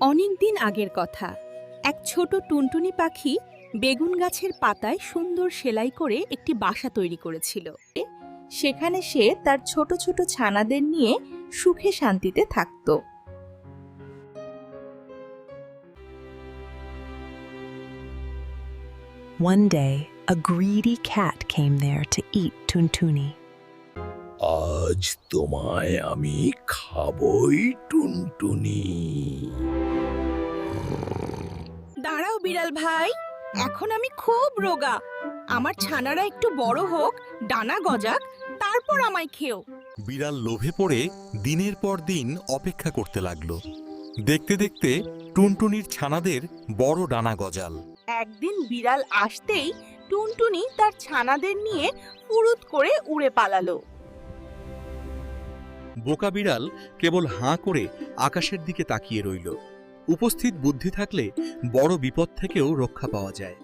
অনেক দিন আগের কথা। এক ছোট টুনটুনি পাখি বেগুন গাছের পাতায় সুন্দর সেলাই করে একটি বাসা তৈরি করেছিল। সেখানে সে তার ছোট ছোট ছানাদের নিয়ে সুখে শান্তিতে থাকত। One day, a greedy cat came there to eat Tuntuni. আজ তোমায় আমি খাবই টুনটুনি। দাঁড়াও বিড়াল ভাই, এখন আমি খুব রোগা। আমার ছানারা একটু বড় হোক, ডানা গজাক, তারপর আমায় খেও। বিড়াল লোভে পড়ে দিনের পর দিন অপেক্ষা করতে লাগলো। দেখতে দেখতে টুনটুনির ছানাদের বড় ডানা গজাল। একদিন বিড়াল আসতেই টুনটুনি তার ছানাদের নিয়ে ফুরুত করে উড়ে পালালো। বোকা বিড়াল কেবল হাঁ করে আকাশের দিকে তাকিয়ে রইল। উপস্থিত বুদ্ধি থাকলে বড় বিপদ থেকেও রক্ষা পাওয়া যায়।